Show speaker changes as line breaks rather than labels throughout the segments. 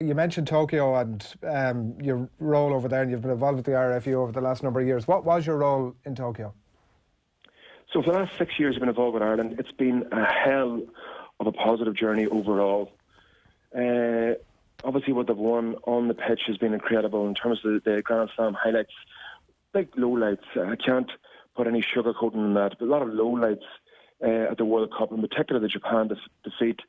You mentioned Tokyo and your role over there, and you've been involved with the RFU over the last number of years. What was your role in Tokyo?
So for the last 6 years I've been involved with Ireland. It's been a hell of a positive journey overall. Obviously what they've won on the pitch has been incredible in terms of the Grand Slam highlights, big lowlights. I can't put any sugarcoating on that, but a lot of lowlights at the World Cup, in particular the Japan defeat,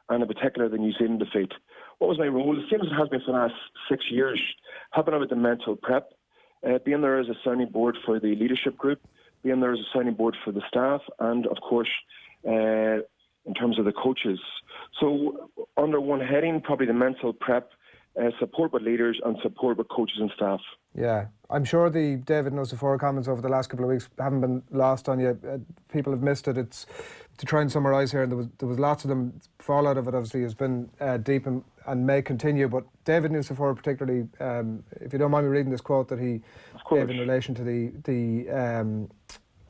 and in particular the New Zealand defeat. What was my role? The same as it has been for the last 6 years, helping out with the mental prep, being there as a sounding board for the leadership group, being there as a sounding board for the staff, and of course in terms of the coaches. So under one heading, probably the mental prep, support with leaders and support with coaches and staff.
Yeah, I'm sure the David Nucifora comments over the last couple of weeks haven't been lost on you. People have missed it. It's to try and summarise here, and there was lots of them. Fallout of it obviously has been deep and may continue. But David Nucifora particularly, if you don't mind me reading this quote that he gave in relation to the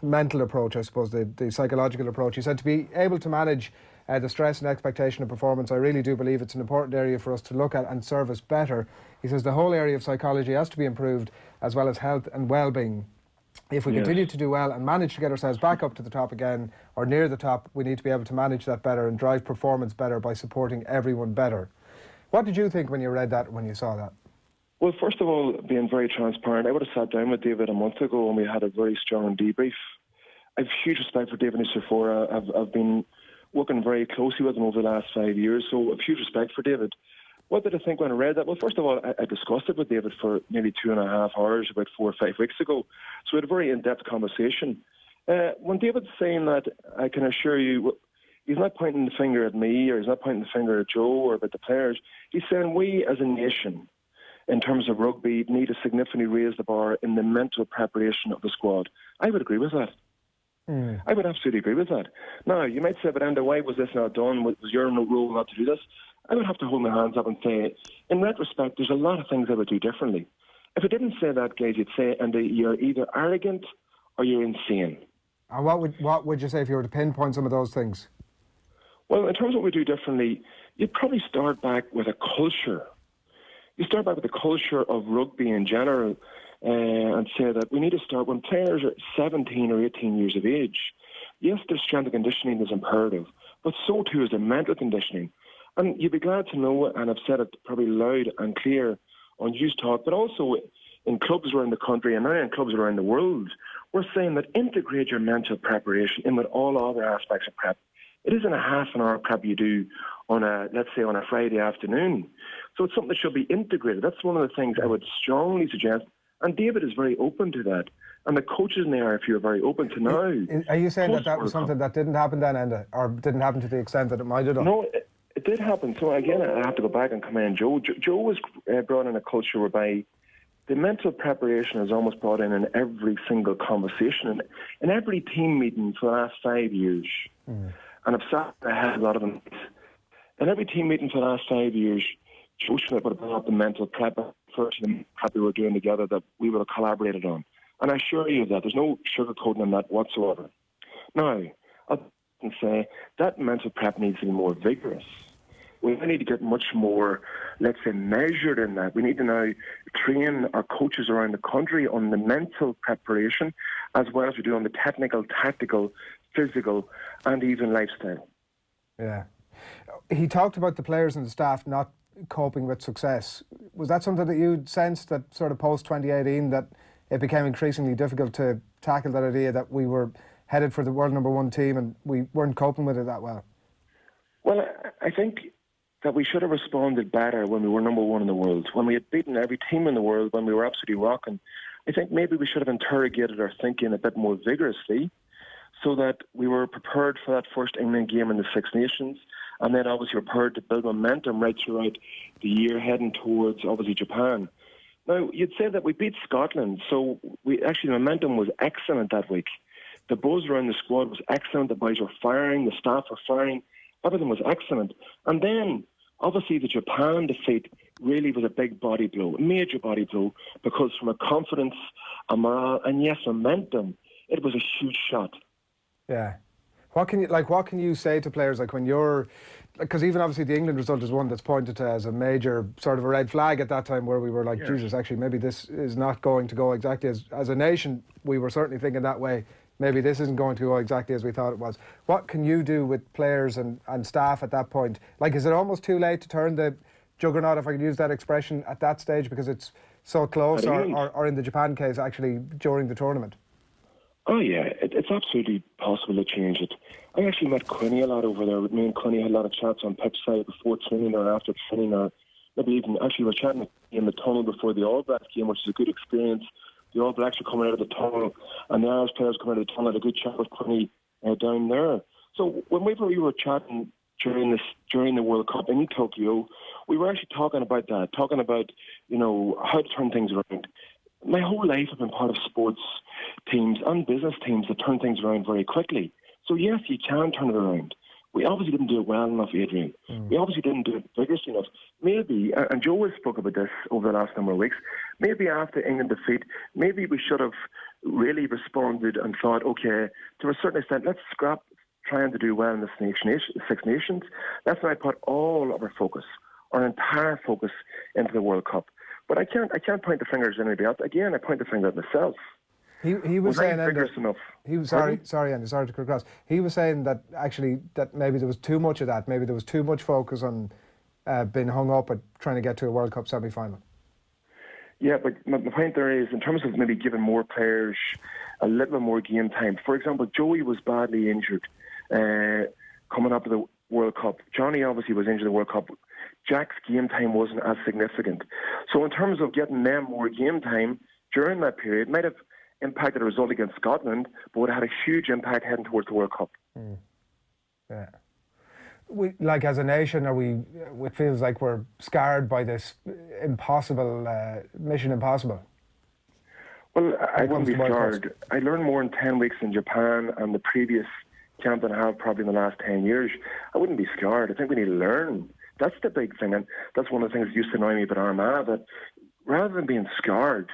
mental approach, I suppose, the psychological approach. He said, to be able to manage the stress and expectation of performance, I really do believe it's an important area for us to look at and service better. He says the whole area of psychology has to be improved, as well as health and well-being. If we continue to do well and manage to get ourselves back up to the top again, or near the top, we need to be able to manage that better and drive performance better by supporting everyone better. What did you think when you read that, when you saw that?
Well, first of all, being very transparent, I would have sat down with David a month ago and we had a very strong debrief. I have huge respect for David Nucifora. I've been working very closely with him over the last 5 years, so I have huge respect for David. What did I think when I read that? Well, first of all, I discussed it with David for nearly 2.5 hours about 4 or 5 weeks ago. So we had a very in-depth conversation. When David's saying that, I can assure you, he's not pointing the finger at me, or he's not pointing the finger at Joe or about the players. He's saying we as a nation, in terms of rugby, need to significantly raise the bar in the mental preparation of the squad. I would agree with that. I would absolutely agree with that. Now, you might say, but Enda, why was this not done? Was your role not to do this? I would have to hold my hands up and say, in retrospect, there's a lot of things I would do differently. If I didn't say that, guys, you'd say, Enda, you're either arrogant or you're insane.
And what would you say if you were to pinpoint some of those things?
Well, in terms of what we do differently, you'd probably start back with a culture. You start back with the culture of rugby in general, and say that we need to start when players are 17 or 18 years of age. Yes, their strength and conditioning is imperative, but so too is their mental conditioning. And you'd be glad to know, and I've said it probably loud and clear on Youth Talk, but also in clubs around the country and now in clubs around the world, we're saying that integrate your mental preparation in with all other aspects of prep. It isn't a half an hour prep you do on let's say on a Friday afternoon. So it's something that should be integrated. That's one of the things I would strongly suggest. And David is very open to that. And the coaches in the RFU are very open to now.
Are you saying that was something that didn't happen then, Enda? Or didn't happen to the extent that it might have done?
No, it did happen. So again, I have to go back and commend Joe. Joe was brought in a culture whereby the mental preparation is almost brought in every single conversation. In every team meeting for the last 5 years. And I've sat ahead a lot of them. In every team meeting for the last 5 years, Joe Schmidt would have brought up the mental prep first and prep we were doing together that we would have collaborated on. And I assure you that there's no sugarcoating on that whatsoever. Now, I'll say that mental prep needs to be more vigorous. We need to get much more, let's say, measured in that. We need to now train our coaches around the country on the mental preparation as well as we do on the technical, tactical, physical, and even lifestyle.
Yeah. He talked about the players and the staff not coping with success. Was that something that you sensed that sort of post-2018 that it became increasingly difficult to tackle that idea that we were headed for the world #1 team and we weren't coping with it that well?
Well, I think that we should have responded better when we were #1 in the world, when we had beaten every team in the world, when we were absolutely rocking. I think maybe we should have interrogated our thinking a bit more vigorously so that we were prepared for that first England game in the Six Nations, and then obviously prepared to build momentum right throughout the year heading towards obviously Japan. Now, you'd say that we beat Scotland, so the momentum was excellent that week. The buzz around the squad was excellent, the boys were firing, the staff were firing, everything was excellent. And then, obviously, the Japan defeat really was a big body blow, a major body blow, because from a confidence, a morale, and yes, momentum, it was a huge shot.
Yeah. What can you say to players like when you're, because even obviously the England result is one that's pointed to as a major sort of a red flag at that time, where we were like, Jesus, actually maybe this is not going to go exactly as a nation. We were certainly thinking that way. Maybe this isn't going to go exactly as we thought it was. What can you do with players and staff at that point? Like, is it almost too late to turn the juggernaut, if I could use that expression, at that stage because it's so close, or in the Japan case, actually during the tournament?
Oh yeah, it's absolutely possible to change it. I actually met Quinny a lot over there. Me and Quinny had a lot of chats on Pep's side before training or after training, or maybe even actually we were chatting in the tunnel before the All Blacks game, which is a good experience. The All Blacks were coming out of the tunnel, and the Irish players coming out of the tunnel. Had a good chat with Quinny down there. So when we were chatting during the World Cup in Tokyo, we were actually talking about that, how to turn things around. My whole life I've been part of sports teams and business teams that turn things around very quickly. So yes, you can turn it around. We obviously didn't do it well enough, Adrian. We obviously didn't do it vigorously enough. Maybe, and Joe has spoke about this over the last number of weeks, maybe after England defeat, maybe we should have really responded and thought, okay, to a certain extent, let's scrap trying to do well in the Six Nations. Let's now put all of our focus, our entire focus, into the World Cup. But I can't point the fingers at anybody else. Again, I point the finger at myself.
He was saying
vigorous enough.
He was sorry, Andy, sorry to cut across. He was saying that actually that maybe there was too much of that. Maybe there was too much focus on being hung up at trying to get to a World Cup semi-final.
Yeah, but my point there is, in terms of maybe giving more players a little bit more game time. For example, Joey was badly injured coming up to the World Cup. Johnny obviously was injured in the World Cup. Jack's game time wasn't as significant. So in terms of getting them more game time during that period, might have impacted the result against Scotland, but would have had a huge impact heading towards the World Cup.
Yeah. We, like as a nation, it feels like we're scarred by this Mission Impossible.
Well, I wouldn't be scarred. I learned more in 10 weeks in Japan and the previous camp that I have probably in the last 10 years. I wouldn't be scarred. I think we need to learn. That's the big thing, and that's one of the things that used to annoy me about Armagh, that rather than being scarred,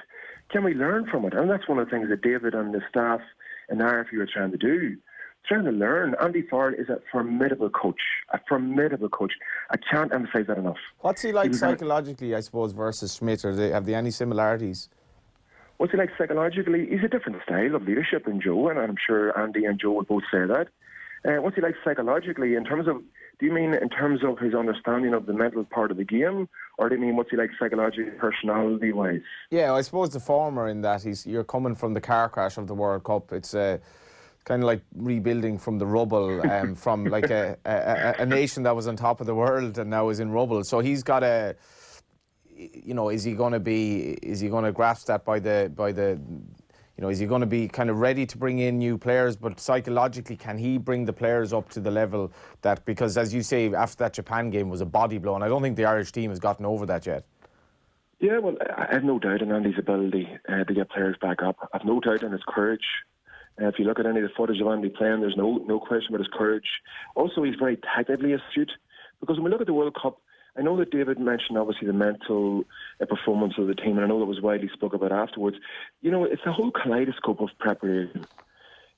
can we learn from it? And that's one of the things that David and the staff in RFU are trying to do. Trying to learn. Andy Farrell is a formidable coach. I can't emphasise that enough.
What's he like psychologically, I suppose, versus Schmidt? Have they any similarities?
What's he like psychologically? He's a different style of leadership than Joe, and I'm sure Andy and Joe would both say that. What's he like psychologically in terms of, do you mean in terms of his understanding of the mental part of the game, or do you mean what's he like psychologically, personality-wise?
Yeah, I suppose the former, in that you're coming from the car crash of the World Cup. It's kind of like rebuilding from the rubble, from like a nation that was on top of the world and now is in rubble. So he's got is he going to grasp that by the is he going to be kind of ready to bring in new players, but psychologically, can he bring the players up to the level that, because as you say, after that Japan game was a body blow, and I don't think the Irish team has gotten over that yet.
Yeah, well, I have no doubt in Andy's ability to get players back up. I have no doubt in his courage. If you look at any of the footage of Andy playing, there's no question about his courage. Also, he's very tactically astute, because when we look at the World Cup, I know that David mentioned obviously the mental performance of the team, and I know that was widely spoke about afterwards. It's a whole kaleidoscope of preparation.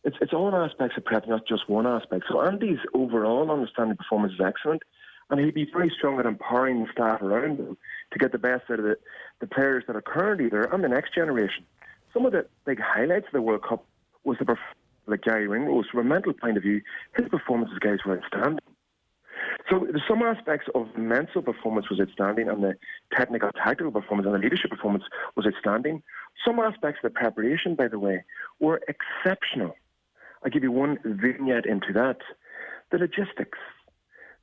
It's all aspects of prep, not just one aspect. So Andy's overall understanding performance is excellent, and he'd be very strong at empowering the staff around him to get the best out of the players that are currently there and the next generation. Some of the big highlights of the World Cup was the performance of Gary Ringrose. From a mental point of view, his performances, guys, were outstanding. So there's some aspects of the mental performance was outstanding, and the technical, tactical performance and the leadership performance was outstanding. Some aspects of the preparation, by the way, were exceptional. I'll give you one vignette into that. The logistics,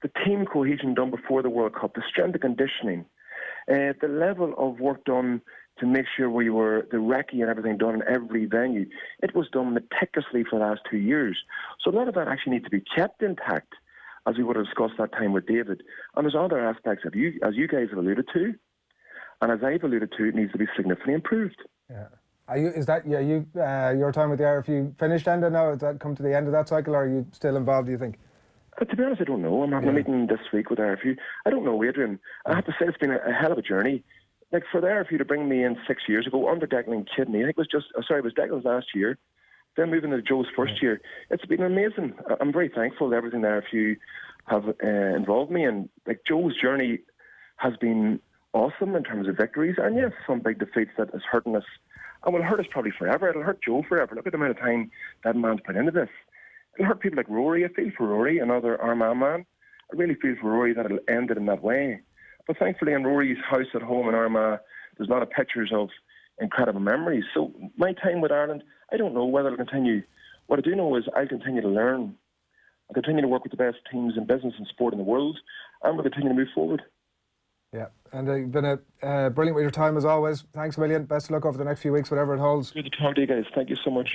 the team cohesion done before the World Cup, the strength and conditioning, the level of work done to make sure we were, the recce and everything done in every venue. It was done meticulously for the last 2 years. So a lot of that actually needs to be kept intact, as we would have discussed that time with David. And there's other aspects that as you guys have alluded to, and as I've alluded to, it needs to be significantly improved.
Yeah. Your time with the RFU finished, Enda, now? Has that come to the end of that cycle, or are you still involved, do you think?
To be honest, I don't know. I'm having a meeting this week with RFU. I don't know, Adrian. I have to say it's been a hell of a journey. For the RFU to bring me in 6 years ago under Declan Kidney, I think it was Declan's last year. then moving to Joe's first year. It's been amazing. I'm very thankful to everything there. If you have involved me, and like Joe's journey has been awesome in terms of victories, and yes, some big defeats that is hurting us, and will hurt us probably forever. It'll hurt Joe forever. Look at the amount of time that man's put into this. It'll hurt people like Rory. I feel for Rory, another Armagh man. I really feel for Rory that it'll end it in that way. But thankfully, in Rory's house at home in Armagh, there's a lot of pictures of incredible memories. So my time with Ireland, I don't know whether it'll continue. What I do know is I'll continue to learn. I'll continue to work with the best teams in business and sport in the world, and we'll continue to move forward.
Yeah, and you've been brilliant with your time as always. Thanks a million. Best of luck over the next few weeks, whatever it holds.
Good to talk to you guys. Thank you so much.